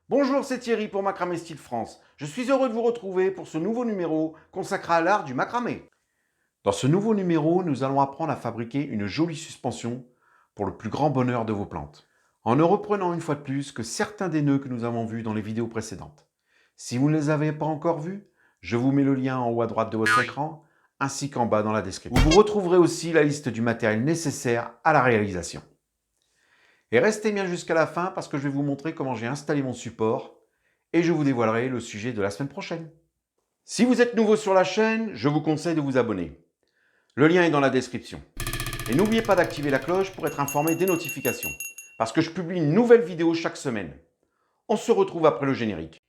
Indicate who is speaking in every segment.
Speaker 1: Bonjour, c'est Thierry pour Macramé Style France. Je suis heureux de vous retrouver pour ce nouveau numéro consacré à l'art du macramé. Dans ce nouveau numéro, nous allons apprendre à fabriquer une jolie suspension pour le plus grand bonheur de vos plantes, en ne reprenant une fois de plus que certains des nœuds que nous avons vus dans les vidéos précédentes. Si vous ne les avez pas encore vus, je vous mets le lien en haut à droite de votre écran, ainsi qu'en bas dans la description. Vous retrouverez aussi la liste du matériel nécessaire à la réalisation. Et restez bien jusqu'à la fin parce que je vais vous montrer comment j'ai installé mon support et je vous dévoilerai le sujet de la semaine prochaine. Si vous êtes nouveau sur la chaîne, je vous conseille de vous abonner. Le lien est dans la description. Et n'oubliez pas d'activer la cloche pour être informé des notifications, parce que je publie une nouvelle vidéo chaque semaine. On se retrouve après le générique.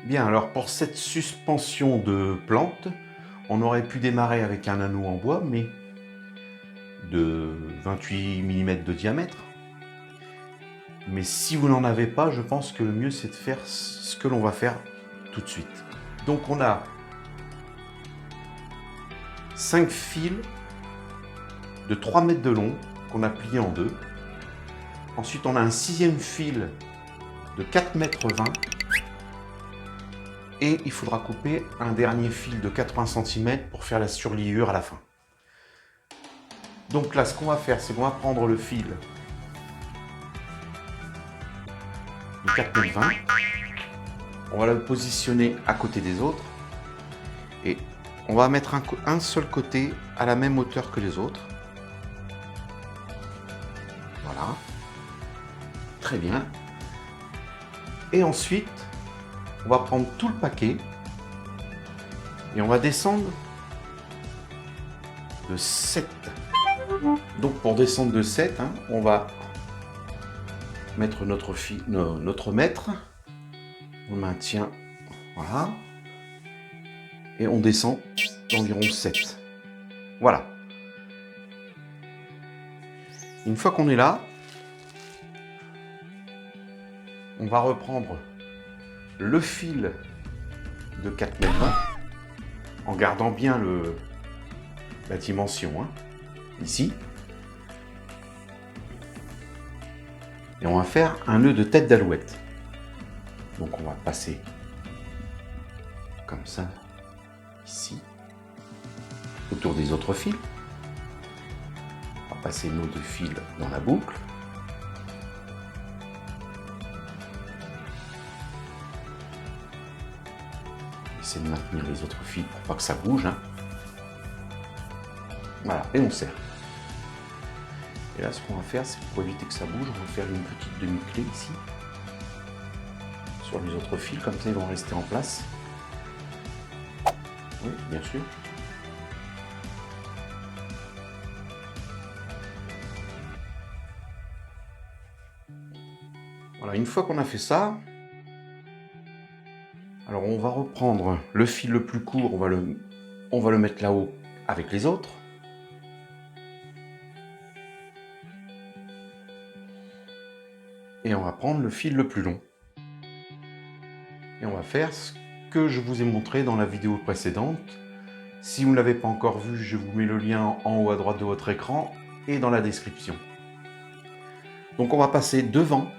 Speaker 1: Bien, alors pour cette suspension de plantes, on aurait pu démarrer avec un anneau en bois, mais de 28 mm de diamètre. Mais si vous n'en avez pas, je pense que le mieux c'est de faire ce que l'on va faire tout de suite. Donc on a 5 fils de 3 mètres de long qu'on a plié en deux. Ensuite on a un 6e fil de 4 mètres 20. Et il faudra couper un dernier fil de 80 cm pour faire la surliure à la fin. Donc là, ce qu'on va faire, c'est qu'on va prendre le fil de 4,20 m. On va le positionner à côté des autres. Et on va mettre un seul côté à la même hauteur que les autres. Voilà. Très bien. Et ensuite, on va prendre tout le paquet et on va descendre de 7. Donc pour descendre de 7, on va mettre notre mètre, on maintient, voilà, et on descend d'environ 7. Voilà. Une fois qu'on est là, on va reprendre le fil de 4 mètres 20 en gardant bien la dimension ici, et on va faire un nœud de tête d'alouette. Donc on va passer comme ça ici autour des autres fils. On va passer nos deux fils dans la boucle. De maintenir les autres fils pour pas que ça bouge. Voilà, et on serre. Et là, ce qu'on va faire, c'est pour éviter que ça bouge, on va faire une petite demi-clé ici sur les autres fils, comme ça ils vont rester en place. Oui, bien sûr. Voilà, une fois qu'on a fait ça, alors on va reprendre le fil le plus court, on va le mettre là-haut avec les autres. Et on va prendre le fil le plus long. Et on va faire ce que je vous ai montré dans la vidéo précédente. Si vous ne l'avez pas encore vu, je vous mets le lien en haut à droite de votre écran et dans la description. Donc on va passer devant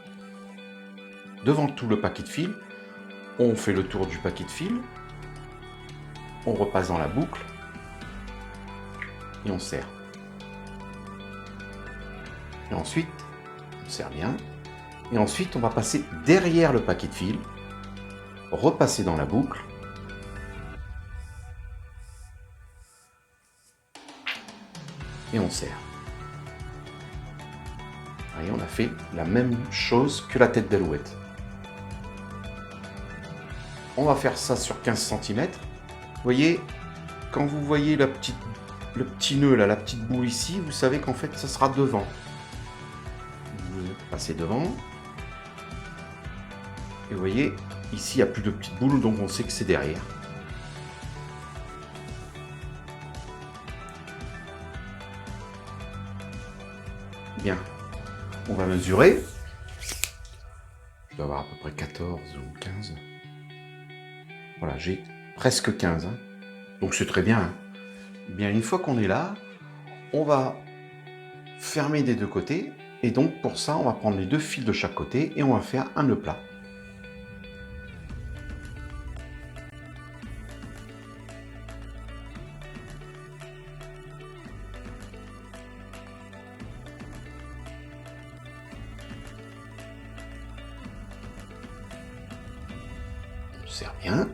Speaker 1: tout le paquet de fils. On fait le tour du paquet de fils, on repasse dans la boucle et on serre. Et ensuite, on serre bien. Et ensuite, on va passer derrière le paquet de fils, repasser dans la boucle. Et on serre. Et on a fait la même chose que la tête d'alouette. On va faire ça sur 15 cm. Vous voyez, quand vous voyez le petit nœud, là, la petite boule ici, vous savez qu'en fait, ça sera devant. Vous passez devant. Et vous voyez, ici, il n'y a plus de petite boule, donc on sait que c'est derrière. Bien, on va mesurer. Je dois avoir à peu près 14 ou 15. Voilà, j'ai presque 15. Hein. Donc c'est très bien. Hein. Bien, une fois qu'on est là, on va fermer des deux côtés. Et donc pour ça, on va prendre les deux fils de chaque côté et on va faire un nœud plat. On serre bien.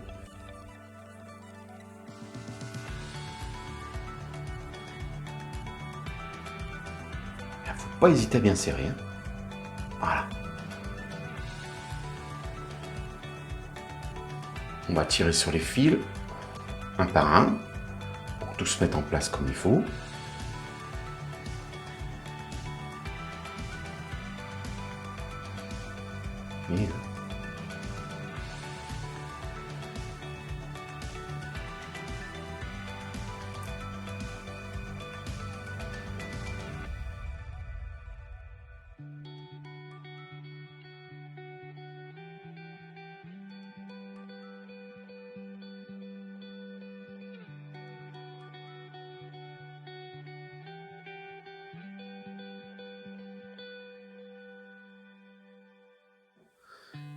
Speaker 1: Il ne faut pas hésiter à bien serrer. Hein. Voilà. On va tirer sur les fils, un par un, pour que tout se mette en place comme il faut.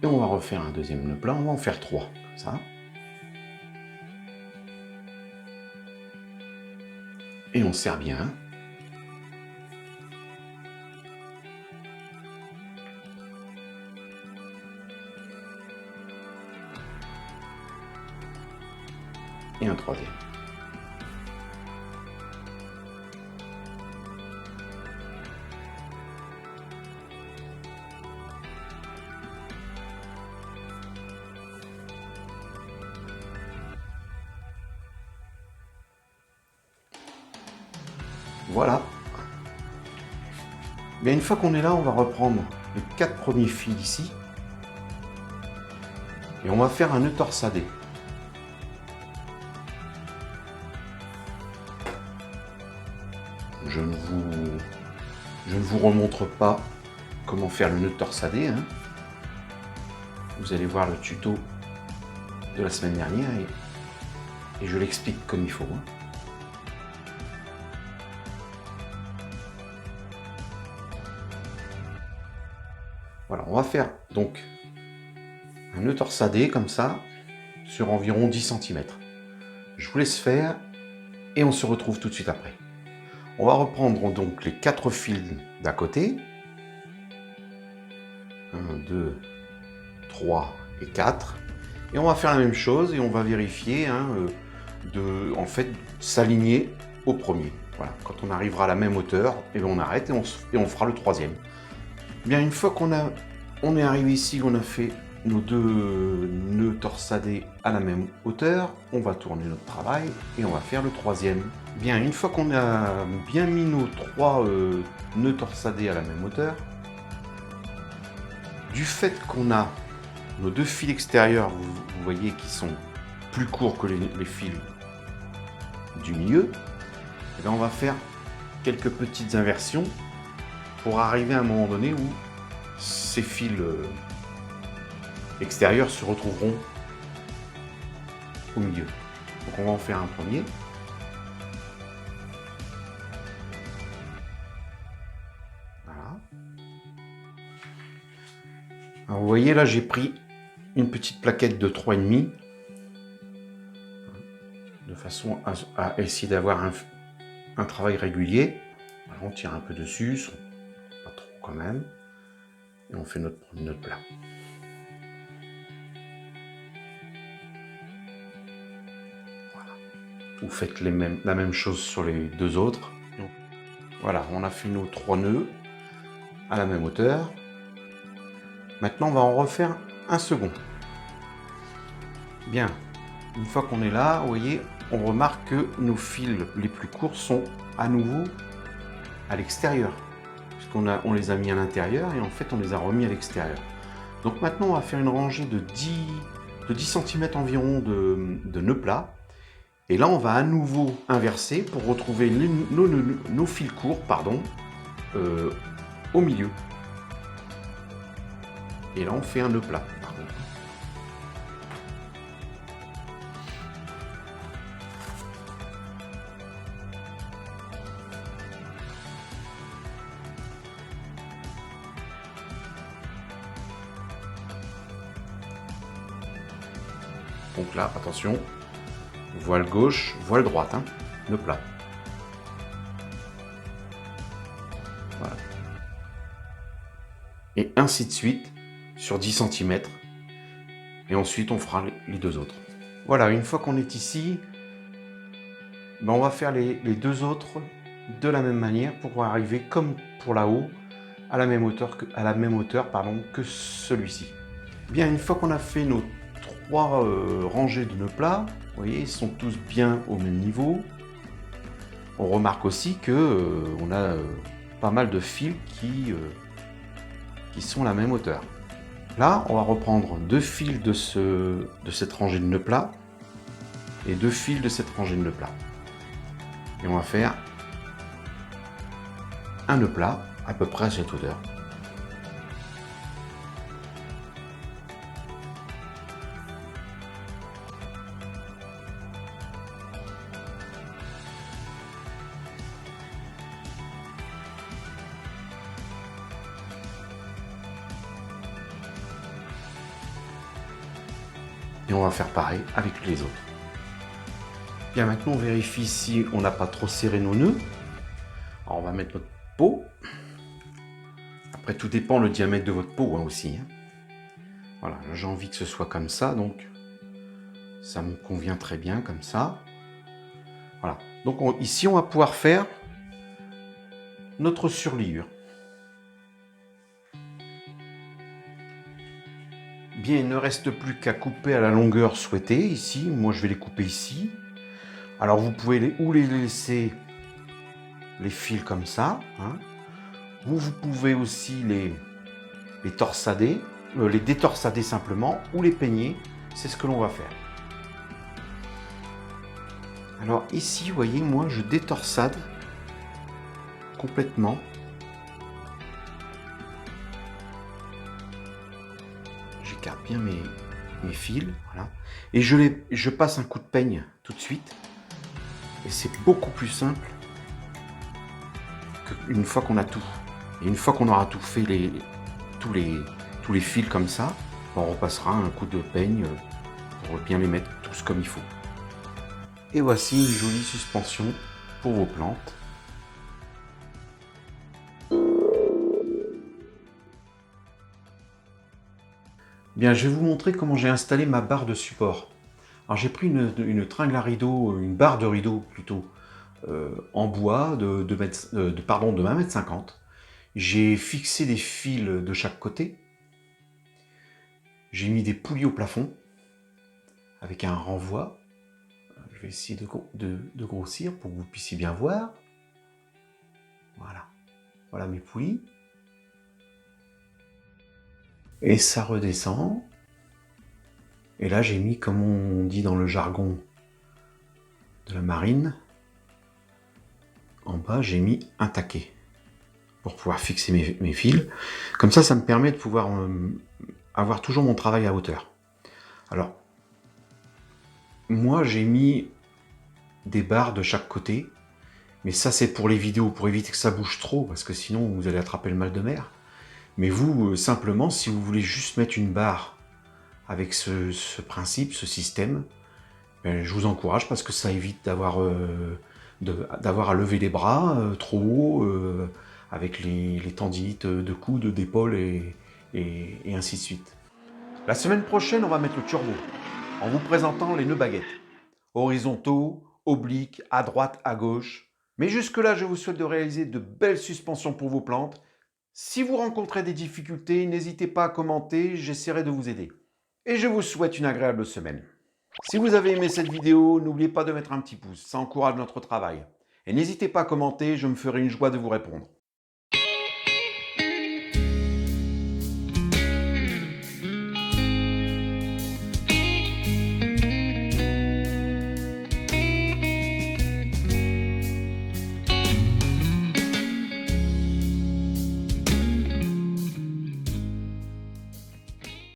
Speaker 1: Et on va refaire un deuxième nœud plat, on va en faire 3, comme ça. Et on serre bien. Et un troisième. Voilà. Bien, une fois qu'on est là, on va reprendre les 4 premiers fils ici. Et on va faire un nœud torsadé. Je ne vous remontre pas comment faire le nœud torsadé. Hein. Vous allez voir le tuto de la semaine dernière et je l'explique comme il faut. Hein. Voilà, on va faire donc un nœud torsadé comme ça sur environ 10 cm. Je vous laisse faire et on se retrouve tout de suite après. On va reprendre donc les 4 fils d'à côté. 1, 2, 3 et 4. Et on va faire la même chose et on va vérifier hein, de en fait s'aligner au premier. Voilà, quand on arrivera à la même hauteur, et bien on arrête et on fera le troisième. Bien, une fois qu'on est arrivé ici, on a fait nos 2 nœuds torsadés à la même hauteur, on va tourner notre travail et on va faire le troisième. Bien, une fois qu'on a bien mis nos 3 nœuds torsadés à la même hauteur, du fait qu'on a nos 2 fils extérieurs, vous voyez, qui sont plus courts que les fils du milieu, et bien on va faire quelques petites inversions pour arriver à un moment donné où ces fils extérieurs se retrouveront au milieu. Donc on va en faire un premier. Voilà. Alors vous voyez là, j'ai pris une petite plaquette de 3,5 de façon à essayer d'avoir un travail régulier. Alors on tire un peu dessus, pas trop quand même, et on fait notre premier nœud plat. Voilà. Vous faites la même chose sur les 2 autres. Donc, voilà, on a fait nos 3 nœuds à la même hauteur. Maintenant, on va en refaire un second. Bien, une fois qu'on est là, vous voyez, on remarque que nos fils les plus courts sont à nouveau à l'extérieur. Puisqu'on les a mis à l'intérieur et en fait, on les a remis à l'extérieur. Donc maintenant, on va faire une rangée de 10 cm environ de nœuds plats. Et là, on va à nouveau inverser pour retrouver nos fils courts, pardon, au milieu. Et là, on fait un nœud plat, par contre. Donc là, attention, voile gauche, voile droite, hein, nœud plat. Voilà. Et ainsi de suite, sur 10 cm. Et ensuite, on fera les deux autres. Voilà, une fois qu'on est ici, ben on va faire les deux autres de la même manière pour arriver, comme pour là-haut, à la même hauteur que celui-ci. Bien, une fois qu'on a fait nos 3 rangées de nœuds plats, vous voyez, ils sont tous bien au même niveau. On remarque aussi que on a pas mal de fils qui sont à la même hauteur. Là, on va reprendre 2 fils de cette rangée de nœuds plats et 2 fils de cette rangée de nœuds plats. Et on va faire un nœud plat à peu près à cette hauteur. Et on va faire pareil avec les autres. Bien, maintenant on vérifie si on n'a pas trop serré nos nœuds. Alors on va mettre notre peau. Après tout dépend le diamètre de votre peau hein, aussi. Hein. Voilà, j'ai envie que ce soit comme ça, donc ça me convient très bien comme ça. Voilà, donc ici on va pouvoir faire notre surliure. Bien, il ne reste plus qu'à couper à la longueur souhaitée ici. Moi, je vais les couper ici. Alors, vous pouvez les laisser les fils comme ça. Hein. Vous pouvez aussi les torsader, les détorsader simplement ou les peigner. C'est ce que l'on va faire. Alors ici, vous voyez, moi, je détorsade complètement. J'écarte bien mes fils, voilà. Et je passe un coup de peigne tout de suite. Et c'est beaucoup plus simple qu'une fois qu'on a tout. Et une fois qu'on aura tout fait, tous les fils comme ça, on repassera un coup de peigne pour bien les mettre tous comme il faut. Et voici une jolie suspension pour vos plantes. Bien, je vais vous montrer comment j'ai installé ma barre de support. Alors j'ai pris une tringle à rideau, une barre de rideau plutôt, en bois de 1,50 m. J'ai fixé des fils de chaque côté. J'ai mis des poulies au plafond avec un renvoi. Je vais essayer de grossir pour que vous puissiez bien voir. Voilà. Voilà mes poulies. Et ça redescend. Et là, j'ai mis, comme on dit dans le jargon de la marine, en bas, j'ai mis un taquet pour pouvoir fixer mes fils. Comme ça me permet de pouvoir avoir toujours mon travail à hauteur. Alors, moi, j'ai mis des barres de chaque côté, mais ça, c'est pour les vidéos, pour éviter que ça bouge trop, parce que sinon, vous allez attraper le mal de mer. Mais vous, simplement, si vous voulez juste mettre une barre avec ce principe, ce système, ben, je vous encourage parce que ça évite d'avoir à lever les bras trop haut, avec les tendinites de coude, d'épaule et ainsi de suite. La semaine prochaine, on va mettre le turbo en vous présentant les nœuds baguettes. Horizontaux, obliques, à droite, à gauche. Mais jusque-là, je vous souhaite de réaliser de belles suspensions pour vos plantes. Si vous rencontrez des difficultés, n'hésitez pas à commenter, j'essaierai de vous aider. Et je vous souhaite une agréable semaine. Si vous avez aimé cette vidéo, n'oubliez pas de mettre un petit pouce, ça encourage notre travail. Et n'hésitez pas à commenter, je me ferai une joie de vous répondre.